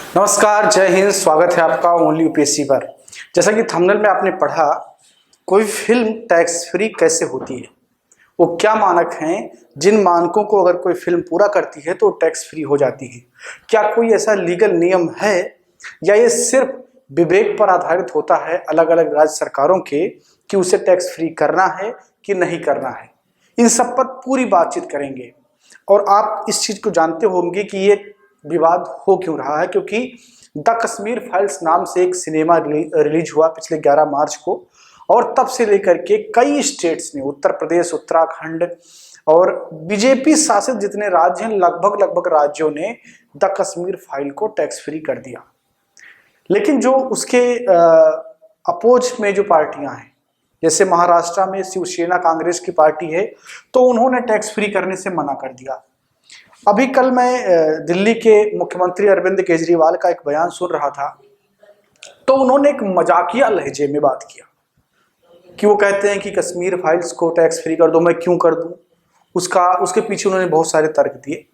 नमस्कार, जय हिंद। स्वागत है आपका ओनली यूपीएससी पर। जैसा कि थंबनेल में आपने पढ़ा, कोई फिल्म टैक्स फ्री कैसे होती है, वो क्या मानक हैं जिन मानकों को अगर कोई फिल्म पूरा करती है तो टैक्स फ्री हो जाती है। क्या कोई ऐसा लीगल नियम है या ये सिर्फ विवेक पर आधारित होता है अलग अलग राज्य सरकारों के कि उसे टैक्स फ्री करना है कि नहीं करना है। इन सब पर पूरी बातचीत करेंगे। और आप इस चीज को जानते होंगे कि ये विवाद हो क्यों रहा है, क्योंकि द कश्मीर फाइल्स नाम से एक सिनेमा रिलीज हुआ पिछले 11 मार्च को, और तब से लेकर के कई स्टेट्स ने, उत्तर प्रदेश, उत्तराखंड और बीजेपी शासित जितने राज्य हैं, लगभग राज्यों ने द कश्मीर फाइल को टैक्स फ्री कर दिया। लेकिन जो उसके अपोज में जो पार्टियां हैं, जैसे महाराष्ट्र में शिवसेना कांग्रेस की पार्टी है, तो उन्होंने टैक्स फ्री करने से मना कर दिया। अभी कल मैं दिल्ली के मुख्यमंत्री अरविंद केजरीवाल का एक बयान सुन रहा था, तो उन्होंने एक मजाकिया लहजे में बात किया कि वो कहते हैं कि कश्मीर फाइल्स को टैक्स फ्री कर दो। मैं क्यों कर दूं? उसके पीछे उन्होंने बहुत सारे तर्क दिए।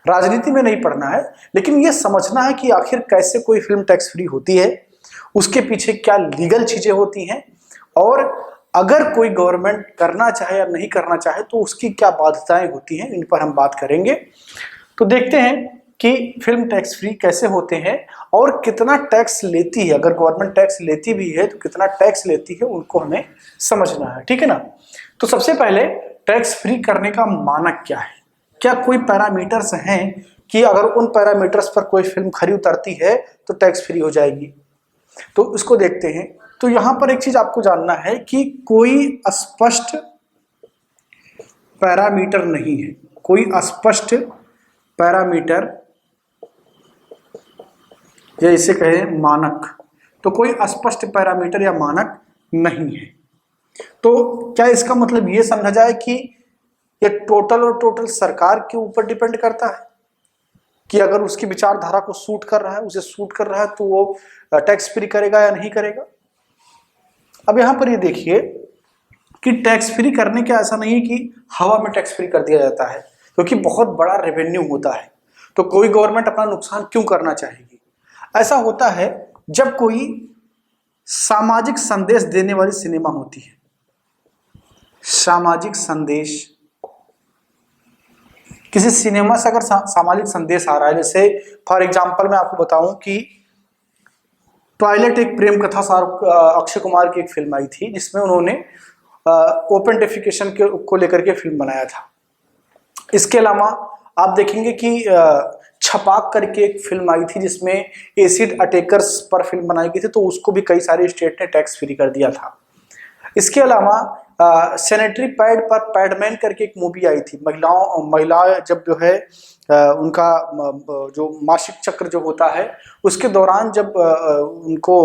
राजनीति में नहीं पढ़ना है, लेकिन ये समझना है कि आखिर कैसे कोई फिल्म टैक्स फ्री होती है, उसके पीछे क्या लीगल चीजें होती हैं, और अगर कोई गवर्नमेंट करना चाहे या नहीं करना चाहे तो उसकी क्या बाध्यताएं होती हैं। इन पर हम बात करेंगे। तो देखते हैं कि फिल्म टैक्स फ्री कैसे होते हैं और कितना टैक्स लेती है। अगर गवर्नमेंट टैक्स लेती भी है तो कितना टैक्स लेती है, उनको हमें समझना है, ठीक है ना। तो सबसे पहले टैक्स फ्री करने का मानक क्या है, क्या कोई पैरामीटर्स हैं कि अगर उन पैरामीटर्स पर कोई फिल्म खरी उतरती है तो टैक्स फ्री हो जाएगी। तो इसको देखते हैं। तो यहां पर एक चीज आपको जानना है कि कोई स्पष्ट पैरामीटर नहीं है, कोई स्पष्ट पैरामीटर या इसे कहें मानक, तो कोई स्पष्ट पैरामीटर या मानक नहीं है। तो क्या इसका मतलब ये समझा जाए कि ये टोटल सरकार के ऊपर डिपेंड करता है कि अगर उसकी विचारधारा को सूट कर रहा है, उसे सूट कर रहा है, तो वो टैक्स फ्री करेगा या नहीं करेगा। अब यहां पर ये देखिए कि टैक्स फ्री करने का ऐसा नहीं है कि हवा में टैक्स फ्री कर दिया जाता है, क्योंकि बहुत बड़ा रेवेन्यू होता है। तो कोई गवर्नमेंट अपना नुकसान क्यों करना चाहेगी? ऐसा होता है जब कोई सामाजिक संदेश देने वाली सिनेमा होती है। सामाजिक संदेश, किसी सिनेमा से अगर सामाजिक संदेश आ रहा है, जैसे फॉर एग्जांपल मैं आपको बताऊं कि टॉयलेट एक प्रेम कथा अक्षय कुमार की एक फिल्म आई थी, जिसमें उन्होंने ओपन डेफिकेशन को लेकर के फिल्म बनाया था। इसके अलावा आप देखेंगे कि छपाक करके एक फिल्म आई थी जिसमें एसिड अटैकर्स पर फिल्म बनाई गई थी, तो उसको भी कई सारे स्टेट ने टैक्स फ्री कर दिया था। इसके अलावा सैनिटरी पैड पर पैडमैन करके एक मूवी आई थी। महिला जब जो है उनका जो मासिक चक्र जो होता है, उसके दौरान जब उनको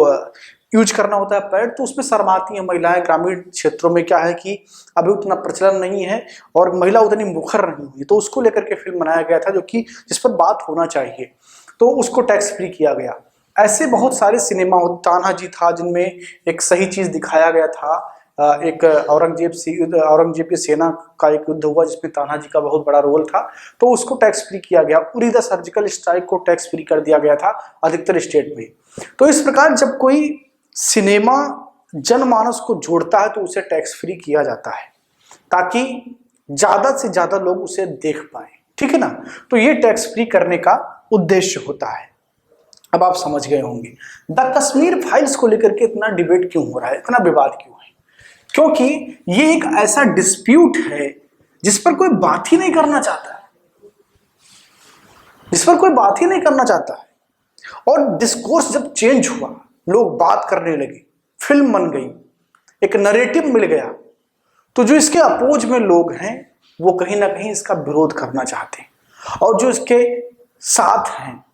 यूज करना होता है पैड, तो उसमें शर्माती हैं महिलाएं। ग्रामीण क्षेत्रों में क्या है कि अभी उतना प्रचलन नहीं है और महिला उतनी मुखर नहीं हुई, तो उसको लेकर के फिल्म बनाया गया था, जो कि जिस पर बात होना चाहिए, तो उसको टैक्स फ्री किया गया। ऐसे बहुत सारे सिनेमा, तानाजी था जिनमें एक सही चीज दिखाया गया था। एक औरंगजेब की सेना का एक युद्ध हुआ जिसमें तानाजी का बहुत बड़ा रोल था, तो उसको टैक्स फ्री किया गया। उरी द सर्जिकल स्ट्राइक को टैक्स फ्री कर दिया गया था अधिकतर स्टेट में। तो इस प्रकार जब कोई सिनेमा जनमानस को जोड़ता है तो उसे टैक्स फ्री किया जाता है, ताकि ज्यादा से ज्यादा लोग उसे देख पाए, ठीक है ना। तो ये टैक्स फ्री करने का उद्देश्य होता है। अब आप समझ गए होंगे द कश्मीर फाइल्स को लेकर के इतना डिबेट क्यों हो रहा है, इतना विवाद क्यों है। क्योंकि ये एक ऐसा डिस्प्यूट है जिस पर कोई बात ही नहीं करना चाहता है, जिस पर कोई बात ही नहीं करना चाहता है। और डिस्कोर्स जब चेंज हुआ, लोग बात करने लगे, फिल्म बन गई, एक नरेटिव मिल गया, तो जो इसके अपोज में लोग हैं वो कहीं ना कहीं इसका विरोध करना चाहते हैं, और जो इसके साथ हैं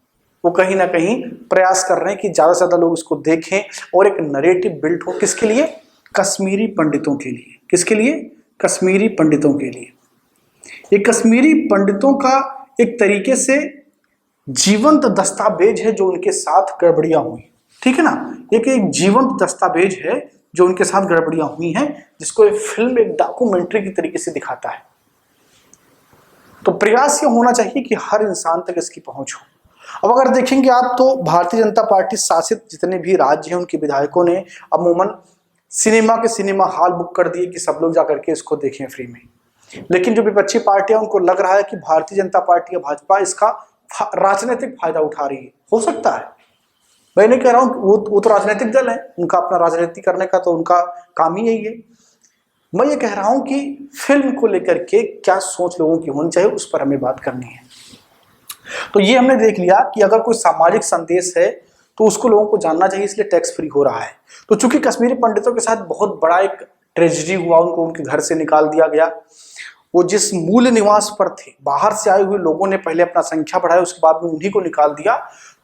वो कहीं ना कहीं प्रयास कर रहे हैं कि ज्यादा से ज्यादा लोग इसको देखें और एक नरेटिव बिल्ड हो। किसके लिए? कश्मीरी पंडितों के लिए। किसके लिए? कश्मीरी पंडितों के लिए। ये कश्मीरी पंडितों का एक तरीके से जीवंत दस्तावेज है जो उनके साथ गड़बड़ियां हुई, ठीक है ना। एक जीवंत दस्तावेज है जो उनके साथ गड़बड़ियां हुई हैं, जिसको एक फिल्म, एक डॉक्यूमेंट्री की तरीके से दिखाता है। तो प्रयास ये होना चाहिए कि हर इंसान तक इसकी पहुंच हो। अब अगर देखेंगे आप तो भारतीय जनता पार्टी शासित जितने भी राज्य हैं उनके विधायकों ने अमूमन सिनेमा हॉल बुक कर दिए कि सब लोग जाकर के इसको देखें फ्री में। लेकिन जो विपक्षी पार्टियां उनको लग रहा है कि भारतीय जनता पार्टी या भाजपा इसका राजनीतिक फायदा उठा रही है। हो सकता है, मैं नहीं कह रहा हूं, वो तो राजनीतिक दल है, उनका अपना राजनीति करने का तो उनका काम ही यही है। मैं ये कह रहा हूं कि फिल्म को लेकर के क्या सोच लोगों की होनी चाहिए, उस पर हमें बात करनी है। तो ये हमने देख लिया कि अगर कोई सामाजिक संदेश है तो उसको लोगों को जानना चाहिए, इसलिए टैक्स फ्री हो रहा है। तो चूंकि कश्मीरी पंडितों के साथ बहुत बड़ा एक ट्रेजेडी हुआ, उनको उनके घर से निकाल दिया गया। वो जिस मूल निवास पर थे, बाहर से आए हुए लोगों ने पहले अपना संख्या बढ़ाया, उसके बाद में उन्हीं को निकाल दिया।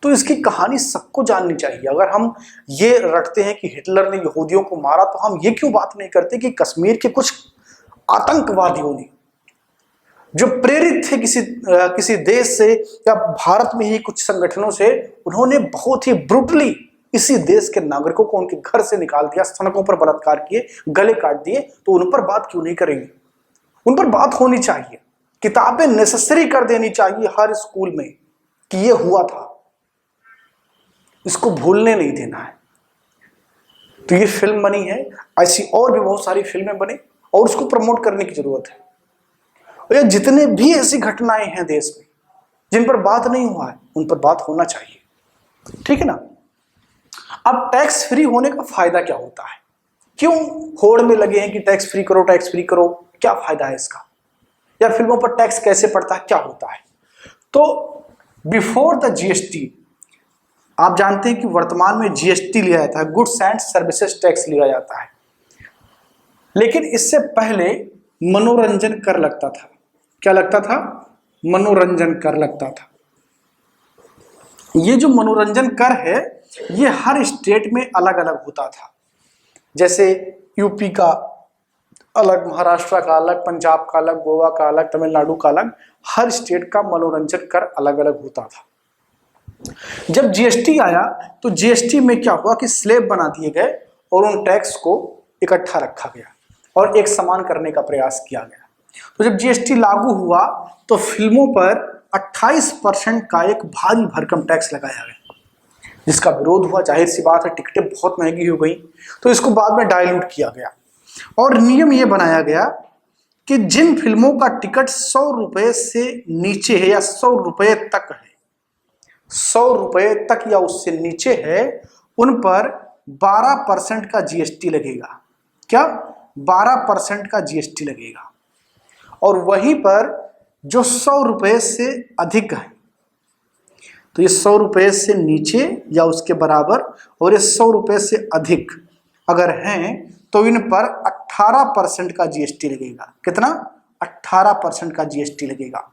तो इसकी कहानी सबको जाननी चाहिए। अगर हम ये रटते हैं कि हिटलर ने यहूदियों को मारा, तो हम ये क्यों बात नहीं करते कि कश्मीर के कुछ आतंकवादियों ने, जो प्रेरित थे किसी देश से या भारत में ही कुछ संगठनों से, उन्होंने बहुत ही ब्रूटली इसी देश के नागरिकों को उनके घर से निकाल दिया, सड़कों पर बलात्कार किए, गले काट दिए। तो उन पर बात क्यों नहीं करेंगे? उन पर बात होनी चाहिए। किताबें नेसेसरी कर देनी चाहिए हर स्कूल में कि ये हुआ था, इसको भूलने नहीं देना है। तो ये फिल्म बनी है, ऐसी और भी बहुत सारी फिल्में बने और उसको प्रमोट करने की जरूरत है। और ये जितने भी ऐसी घटनाएं हैं देश में जिन पर बात नहीं हुआ है, उन पर बात होना चाहिए, ठीक है ना। अब टैक्स फ्री होने का फायदा क्या होता है? क्यों होड़ में लगे हैं कि टैक्स फ्री करो, टैक्स फ्री करो, क्या फायदा है इसका? या फिल्मों पर टैक्स कैसे पड़ता है, क्या होता है? तो बिफोर द जीएसटी, आप जानते हैं कि वर्तमान में जीएसटी लिया जाता है, गुड्स एंड सर्विसेज टैक्स लिया जाता है। लेकिन इससे पहले मनोरंजन कर लगता था। क्या लगता था? मनोरंजन कर लगता था। ये जो मनोरंजन कर है, ये हर स्टेट में अलग अलग होता था। जैसे यूपी का अलग, महाराष्ट्र का अलग, पंजाब का अलग, गोवा का अलग, तमिलनाडु का अलग, हर स्टेट का मनोरंजन कर अलग अलग होता था। जब जीएसटी आया तो जीएसटी में क्या हुआ कि स्लैब बना दिए गए और उन टैक्स को इकट्ठा रखा गया और एक समान करने का प्रयास किया गया। तो जब जीएसटी लागू हुआ तो फिल्मों पर 28% का एक भारी भरकम टैक्स लगाया गया, जिसका विरोध हुआ। जाहिर सी बात है, टिकटें बहुत महंगी हो गई, तो इसको बाद में डाइल्यूट किया गया और नियम ये बनाया गया कि जिन फिल्मों का टिकट 100 रुपए से नीचे है या 100 रुपए तक है, 100 रुपए तक या उससे नीचे है, उन पर 12% का जीएसटी लगेगा। क्या? 12% का जीएसटी लगेगा। और वहीं पर जो 100 रुपए से अधिक है, तो ये 100 रुपए से नीचे या उसके बराबर और ये 100 रुपए से अधिक अगर हैं, तो इन पर 18% का जीएसटी लगेगा। कितना? 18% का जीएसटी लगेगा।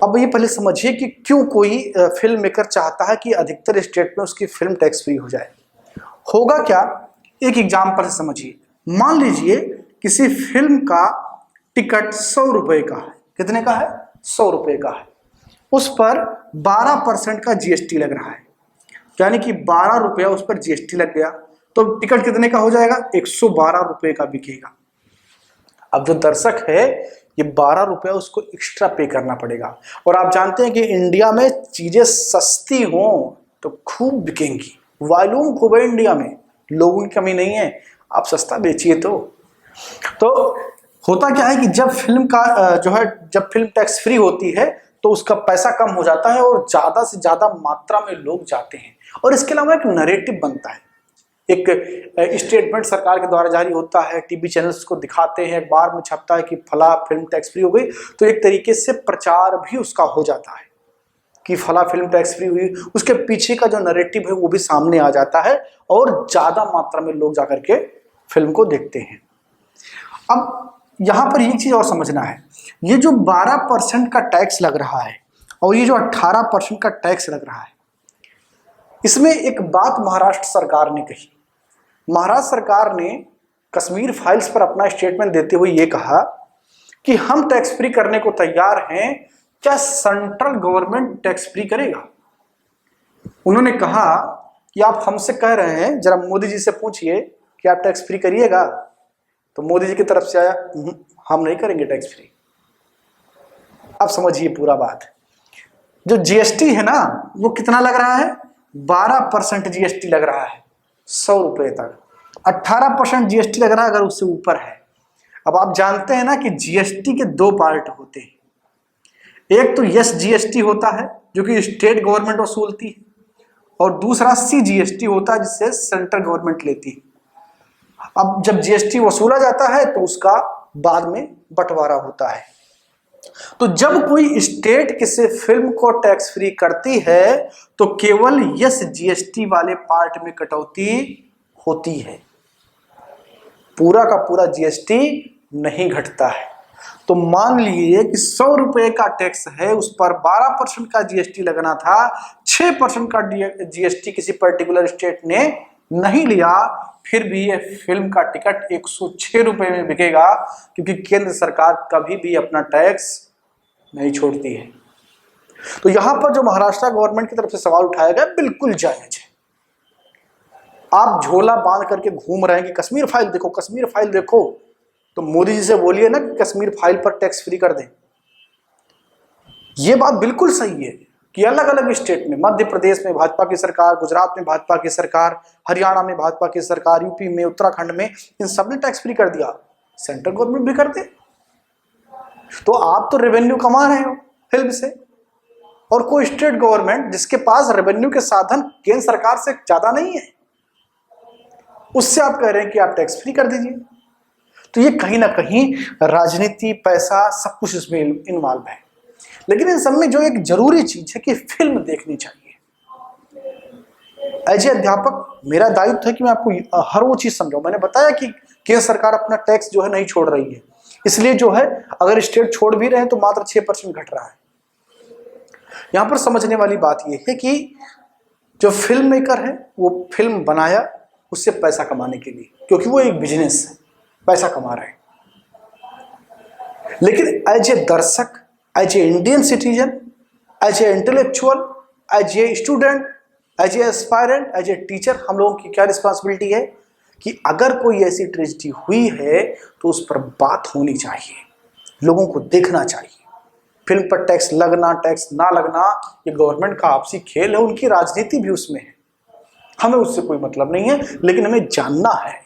अब ये पहले समझिए कि क्यों कोई फिल्म मेकर चाहता है कि अधिकतर स्टेट में उसकी फिल्म टैक्स फ्री हो जाए। होगा क्या? एक एग्जाम्पल से समझिए। मान लीजिए किसी फिल्म का टिकट 100 रुपए का है। कितने का है? 100 रुपए का है। उस पर 12% का जीएसटी लग रहा है, यानी कि 12 रुपया उस पर जीएसटी लग गया, तो टिकट कितने का हो जाएगा? 112 रुपए का बिकेगा। अब जो दर्शक है, ये 12 रुपया उसको एक्स्ट्रा पे करना पड़ेगा। और आप जानते हैं कि इंडिया में चीजें सस्ती हों तो खूब बिकेंगी। वॉल्यूम खूब है इंडिया में, लोगों की कमी नहीं है, आप सस्ता बेचिए। तो होता क्या है कि जब फिल्म का जब फिल्म टैक्स फ्री होती है तो उसका पैसा कम हो जाता है और ज्यादा से ज्यादा मात्रा में लोग जाते हैं। और इसके अलावा एक नैरेटिव बनता है, एक स्टेटमेंट सरकार के द्वारा जारी होता है, टीवी चैनल्स को दिखाते हैं, अखबार में छपता है कि फला फिल्म टैक्स फ्री हो गई, तो एक तरीके से प्रचार भी उसका हो जाता है कि फला फिल्म टैक्स फ्री हुई। उसके पीछे का जो नैरेटिव है वो भी सामने आ जाता है और ज्यादा मात्रा में लोग जाकर के फिल्म को देखते हैं। अब यहां पर एक चीज और समझना है, ये जो 12% का टैक्स लग रहा है और ये जो 18% का टैक्स लग रहा है, इसमें एक बात महाराष्ट्र सरकार ने कही। महाराष्ट्र सरकार ने कश्मीर फाइल्स पर अपना स्टेटमेंट देते हुए ये कहा कि हम टैक्स फ्री करने को तैयार हैं, क्या सेंट्रल गवर्नमेंट टैक्स फ्री करेगा? उन्होंने कहा कि आप हमसे कह रहे हैं, जरा मोदी जी से पूछिए कि आप टैक्स फ्री करिएगा। तो मोदी जी की तरफ से आया, हम नहीं करेंगे टैक्स फ्री। अब समझिए पूरा बात। जो जीएसटी है ना वो कितना लग रहा है, 12% जीएसटी लग रहा है 100 रुपये तक, 18% जीएसटी लग रहा है अगर उससे ऊपर है। अब आप जानते हैं ना कि जीएसटी के दो पार्ट होते हैं, एक तो यस जीएसटी होता है जो कि स्टेट गवर्नमेंट वसूलती है, और दूसरा सी जीएसटी होता है जिससे सेंट्रल गवर्नमेंट लेती है। अब जब जीएसटी वसूला जाता है तो उसका बाद में बंटवारा होता है। तो जब कोई स्टेट किसी फिल्म को टैक्स फ्री करती है तो केवल यस जीएसटी वाले पार्ट में कटौती होती है, पूरा का पूरा जीएसटी नहीं घटता है। तो मान लीजिए कि 100 रुपए का टैक्स है, उस पर 12% का जीएसटी लगना था, 6% का जीएसटी किसी पर्टिकुलर स्टेट ने नहीं लिया, फिर भी ये फिल्म का टिकट 106 रुपए में बिकेगा, क्योंकि केंद्र सरकार कभी भी अपना टैक्स नहीं छोड़ती है। तो यहां पर जो महाराष्ट्र गवर्नमेंट की तरफ से सवाल उठाया गया बिल्कुल जायज है। आप झोला बांध करके घूम रहे हैं कि कश्मीर फाइल देखो, कश्मीर फाइल देखो, तो मोदी जी से बोलिए ना कि कश्मीर फाइल पर टैक्स फ्री कर दें। यह बात बिल्कुल सही है कि अलग अलग स्टेट में, मध्य प्रदेश में भाजपा की सरकार, गुजरात में भाजपा की सरकार, हरियाणा में भाजपा की सरकार, यूपी में, उत्तराखंड में, इन सब ने टैक्स फ्री कर दिया, सेंट्रल गवर्नमेंट भी कर दे। तो आप तो रेवेन्यू कमा रहे हो फिल्म से, और कोई स्टेट गवर्नमेंट जिसके पास रेवेन्यू के साधन केंद्र सरकार से ज्यादा नहीं है, उससे आप कह रहे हैं कि आप टैक्स फ्री कर दीजिए। तो ये कहीं ना कहीं राजनीति, पैसा, सब कुछ इसमें इन्वॉल्व है। लेकिन इन सब में जो एक जरूरी चीज है कि फिल्म देखनी चाहिए। एज ए अध्यापक मेरा दायित्व है कि मैं आपको हर वो चीज समझाऊं। मैंने बताया कि केंद्र सरकार अपना टैक्स जो है नहीं छोड़ रही है, इसलिए जो है अगर स्टेट छोड़ भी रहे हैं तो मात्र 6% घट रहा है। यहां पर समझने वाली बात यह है कि जो फिल्म मेकर है वो फिल्म बनाया उससे पैसा कमाने के लिए, क्योंकि वो एक बिजनेस है, पैसा कमा रहे हैं। लेकिन एज ए दर्शक, as a Indian citizen, as a intellectual, as a student, as a aspirant, as a teacher, हम लोगों की क्या रिस्पॉन्सिबिलिटी है कि अगर कोई ऐसी ट्रेजेडी हुई है तो उस पर बात होनी चाहिए, लोगों को देखना चाहिए। फिल्म पर टैक्स लगना, टैक्स ना लगना, ये गवर्नमेंट का आपसी खेल है, उनकी राजनीति भी उसमें है, हमें उससे कोई मतलब नहीं है। लेकिन हमें जानना है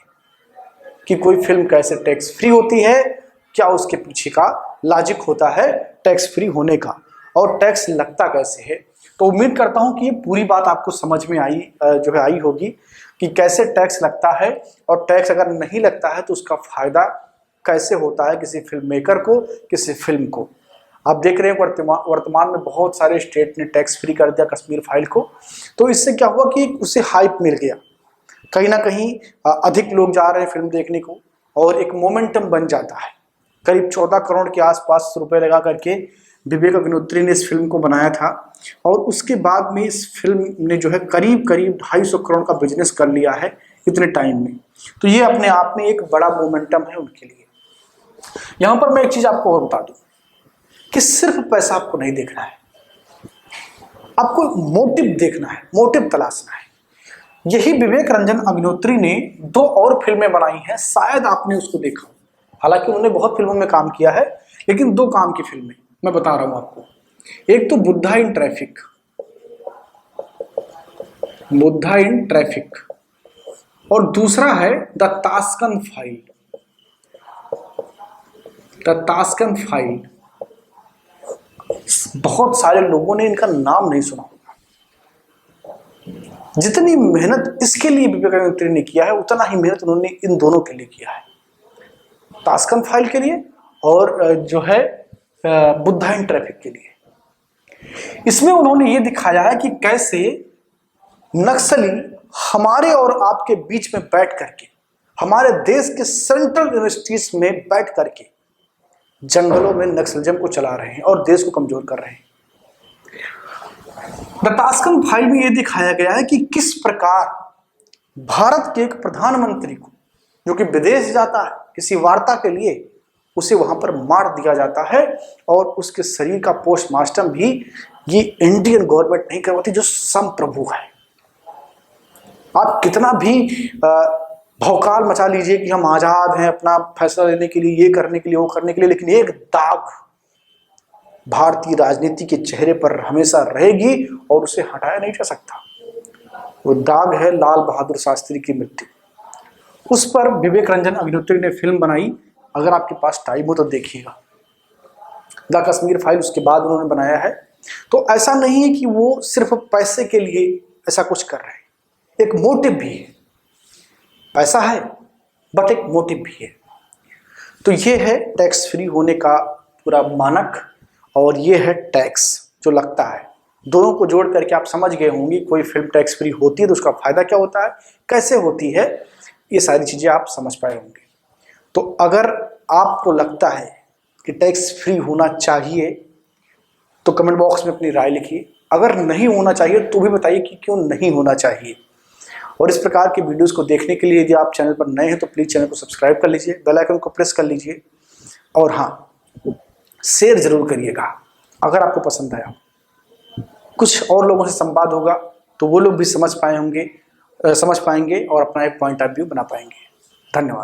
कि कोई फिल्म कैसे टैक्स फ्री होती है, क्या उसके पीछे का लॉजिक होता है टैक्स फ्री होने का, और टैक्स लगता कैसे है। तो उम्मीद करता हूं कि ये पूरी बात आपको समझ में आई होगी कि कैसे टैक्स लगता है, और टैक्स अगर नहीं लगता है तो उसका फायदा कैसे होता है किसी फिल्म मेकर को, किसी फिल्म को। आप देख रहे हैं वर्तमान में बहुत सारे स्टेट ने टैक्स फ्री कर दिया कश्मीर फाइल को, तो इससे क्या हुआ कि उसे हाइप मिल गया, कहीं ना कहीं अधिक लोग जा रहे हैं फिल्म देखने को, और एक मोमेंटम बन जाता है। करीब 14 करोड़ के आसपास रुपए लगा करके विवेक अग्निहोत्री ने इस फिल्म को बनाया था, और उसके बाद में इस फिल्म ने जो है करीब 250 करोड़ का बिजनेस कर लिया है इतने टाइम में। तो ये अपने आप में एक बड़ा मोमेंटम है उनके लिए। यहां पर मैं एक चीज आपको और बता दूं कि सिर्फ पैसा आपको नहीं देखना है, आपको मोटिव देखना है, मोटिव तलाशना है। यही विवेक रंजन अग्निहोत्री ने 2 और फिल्में बनाई हैं, शायद आपने उसको देखा। हालांकि उन्होंने बहुत फिल्मों में काम किया है, लेकिन 2 काम की फिल्में मैं बता रहा हूं आपको। एक तो Buddha in traffic, Buddha in traffic, और दूसरा है the Tashkent file. The Tashkent file, बहुत सारे लोगों ने इनका नाम नहीं सुना होगा। जितनी मेहनत इसके लिए विवेक अग्निहोत्री ने किया है, उतना ही मेहनत उन्होंने इन दोनों के लिए किया है, ताशकंद फाइल के लिए और जो है बुद्धा इन ट्रैफिक के लिए। इसमें उन्होंने ये दिखाया है कि कैसे नक्सली हमारे और आपके बीच में बैठ करके, हमारे देश के सेंट्रल यूनिवर्सिटीज में बैठ करके जंगलों में नक्सलिज्म को चला रहे हैं और देश को कमजोर कर रहे हैं। द ताशकंद फाइल में यह दिखाया गया है कि किस प्रकार भारत के एक प्रधानमंत्री को, जो कि विदेश जाता है किसी वार्ता के लिए, उसे वहां पर मार दिया जाता है, और उसके शरीर का पोस्टमार्टम भी ये इंडियन गवर्नमेंट नहीं करवाती, जो संप्रभु है। आप कितना भी भौकाल मचा लीजिए कि हम आजाद हैं अपना फैसला लेने के लिए, ये करने के लिए, वो करने के लिए, लेकिन एक दाग भारतीय राजनीति के चेहरे पर हमेशा रहेगी और उसे हटाया नहीं जा सकता। वो दाग है लाल बहादुर शास्त्री की मृत्यु। उस पर विवेक रंजन अग्निहोत्री ने फिल्म बनाई, अगर आपके पास टाइम हो तो देखिएगा। द कश्मीर फाइल उसके बाद उन्होंने बनाया है। तो ऐसा नहीं है कि वो सिर्फ पैसे के लिए ऐसा कुछ कर रहे हैं, एक मोटिव भी है। पैसा है बट एक मोटिव भी है। तो ये है टैक्स फ्री होने का पूरा मानक, और ये है टैक्स जो लगता है। दोनों को जोड़ करके आप समझ गए होंगे कोई फिल्म टैक्स फ्री होती है तो उसका फायदा क्या होता है, कैसे होती है, ये सारी चीजें आप समझ पाए होंगे। तो अगर आपको लगता है कि टैक्स फ्री होना चाहिए तो कमेंट बॉक्स में अपनी राय लिखिए। अगर नहीं होना चाहिए तो भी बताइए कि क्यों नहीं होना चाहिए। और इस प्रकार के वीडियोस को देखने के लिए यदि आप चैनल पर नए हैं तो प्लीज़ चैनल को सब्सक्राइब कर लीजिए, बेल आइकन को प्रेस कर लीजिए, और हाँ, शेयर जरूर करिएगा अगर आपको पसंद आया। कुछ और लोगों से संवाद होगा तो वो लोग भी समझ पाएंगे और अपना एक पॉइंट ऑफ व्यू बना पाएंगे। धन्यवाद।